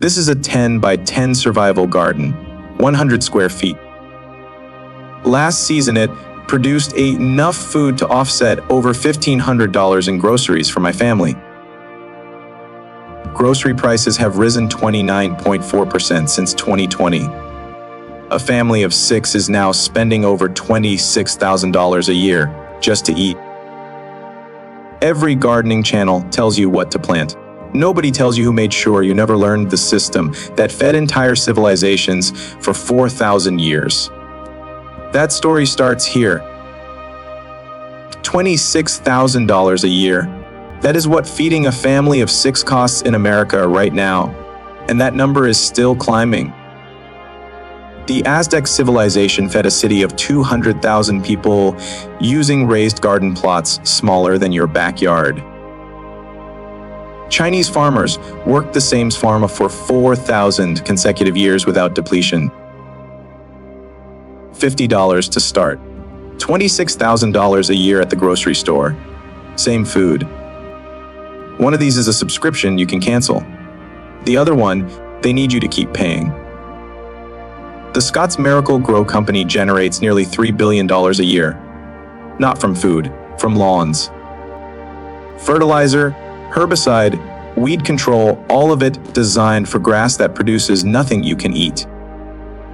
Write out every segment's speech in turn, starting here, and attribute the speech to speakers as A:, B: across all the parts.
A: This is a 10 by 10 survival garden, 100 square feet. Last season it produced enough food to offset over $1,500 in groceries for my family. Grocery prices have risen 29.4% since 2020. A family of 6 is now spending over $26,000 a year just to eat. Every gardening channel tells you what to plant. Nobody tells you who made sure you never learned the system that fed entire civilizations for 4,000 years. That story starts here. $26,000 a year. That is what feeding a family of 6 costs in America right now. And that number is still climbing. The Aztec civilization fed a city of 200,000 people using raised garden plots smaller than your backyard. Chinese farmers worked the same farm for 4,000 consecutive years without depletion. $50 to start. $26,000 a year at the grocery store. Same food. One of these is a subscription you can cancel. The other one, they need you to keep paying. The Scott's Miracle-Gro Company generates nearly $3 billion a year. Not from food, from lawns. Fertilizer, herbicide, weed control, all of it designed for grass that produces nothing you can eat.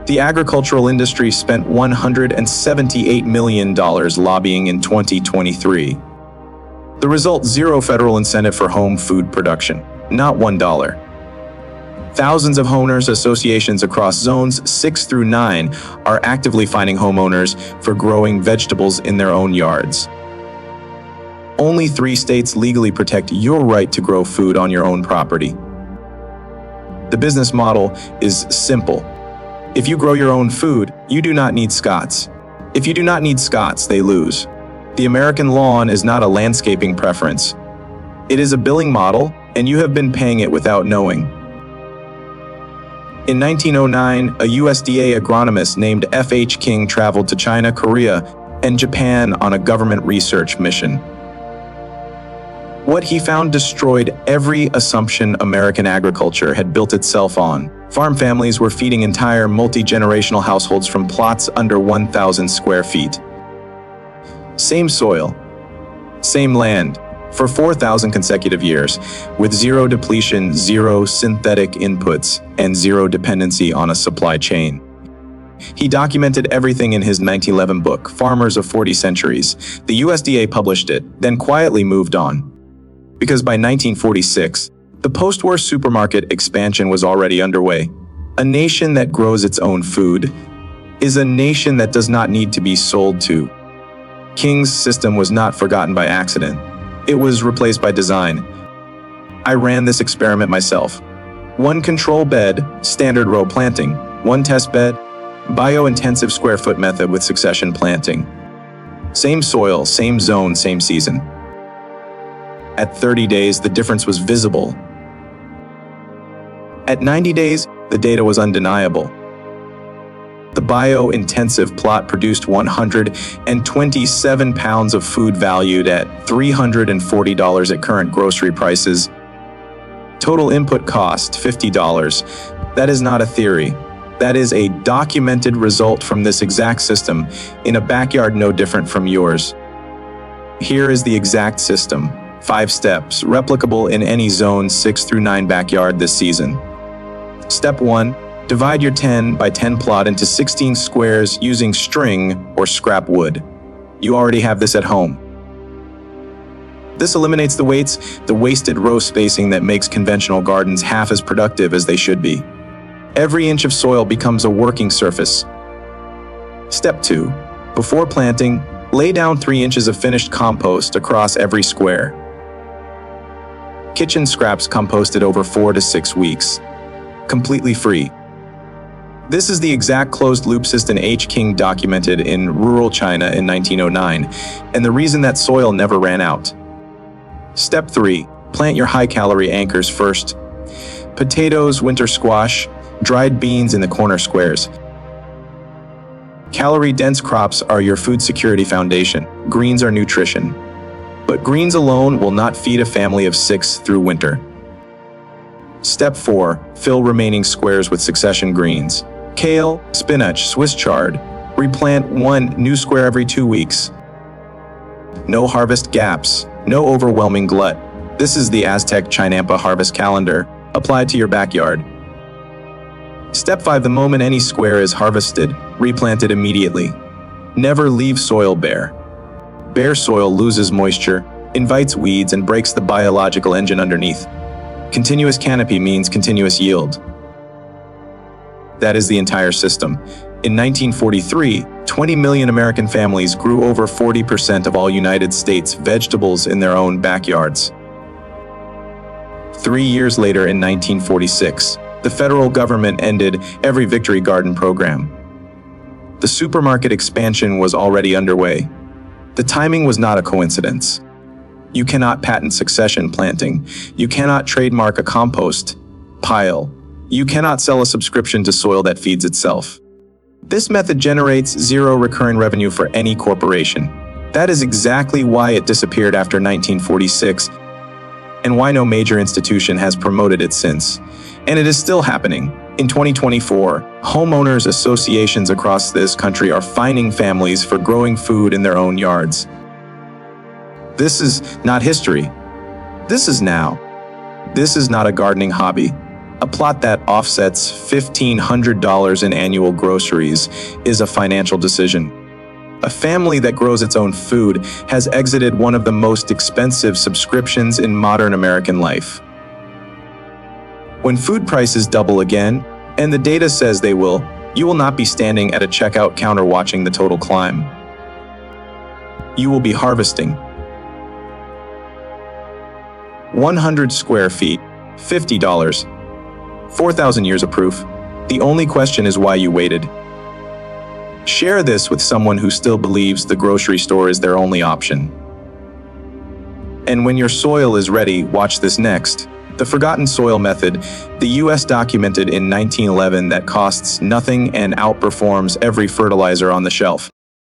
A: The agricultural industry spent $178 million lobbying in 2023. The result, zero federal incentive for home food production, not $1. Thousands of homeowners associations across zones 6 through 9 are actively finding homeowners for growing vegetables in their own yards. Only 3 states legally protect your right to grow food on your own property. The business model is simple. If you grow your own food, you do not need Scots. If you do not need Scots, they lose. The American lawn is not a landscaping preference. It is a billing model, and you have been paying it without knowing. In 1909, a USDA agronomist named F.H. King traveled to China, Korea, and Japan on a government research mission. What he found destroyed every assumption American agriculture had built itself on. Farm families were feeding entire multi-generational households from plots under 1,000 square feet. Same soil, same land, for 4,000 consecutive years, with zero depletion, zero synthetic inputs, and zero dependency on a supply chain. He documented everything in his 1911 book, Farmers of 40 Centuries. The USDA published it, then quietly moved on. Because by 1946, the post-war supermarket expansion was already underway. A nation that grows its own food is a nation that does not need to be sold to. King's system was not forgotten by accident. It was replaced by design. I ran this experiment myself. 1 control bed, standard row planting. 1 test bed, bio-intensive square foot method with succession planting. Same soil, same zone, same season. At 30 days, the difference was visible. At 90 days, the data was undeniable. The bio-intensive plot produced 127 pounds of food valued at $340 at current grocery prices. Total input cost, $50. That is not a theory. That is a documented result from this exact system in a backyard no different from yours. Here is the exact system. 5 steps, replicable in any zone 6 through 9 backyard this season. Step 1. Divide your 10 by 10 plot into 16 squares using string or scrap wood. You already have this at home. This eliminates the weights, the wasted row spacing that makes conventional gardens half as productive as they should be. Every inch of soil becomes a working surface. Step 2. Before planting, lay down 3 inches of finished compost across every square. Kitchen scraps composted over 4 to 6 weeks. Completely free. This is the exact closed-loop system H. King documented in rural China in 1909, and the reason that soil never ran out. Step 3. Plant your high-calorie anchors first. Potatoes, winter squash, dried beans in the corner squares. Calorie-dense crops are your food security foundation. Greens are nutrition. But greens alone will not feed a family of 6 through winter. Step 4. Fill remaining squares with succession greens. Kale, spinach, Swiss chard. Replant 1 new square every 2 weeks. No harvest gaps. No overwhelming glut. This is the Aztec Chinampa harvest calendar, applied to your backyard. Step 5. The moment any square is harvested, replant it immediately. Never leave soil bare. Bare soil loses moisture, invites weeds, and breaks the biological engine underneath. Continuous canopy means continuous yield. That is the entire system. In 1943, 20 million American families grew over 40% of all United States vegetables in their own backyards. 3 years later, in 1946, the federal government ended every Victory Garden program. The supermarket expansion was already underway. The timing was not a coincidence. You cannot patent succession planting. You cannot trademark a compost pile. You cannot sell a subscription to soil that feeds itself. This method generates zero recurring revenue for any corporation. That is exactly why it disappeared after 1946, and why no major institution has promoted it since. And it is still happening. In 2024, homeowners associations across this country are fining families for growing food in their own yards. This is not history. This is now. This is not a gardening hobby. A plot that offsets $1,500 in annual groceries is a financial decision. A family that grows its own food has exited one of the most expensive subscriptions in modern American life. When food prices double again, and the data says they will, you will not be standing at a checkout counter watching the total climb. You will be harvesting. 100 square feet, $50. 4,000 years of proof. The only question is why you waited. Share this with someone who still believes the grocery store is their only option. And when your soil is ready, watch this next. The forgotten soil method. The US documented in 1911 that costs nothing and outperforms every fertilizer on the shelf.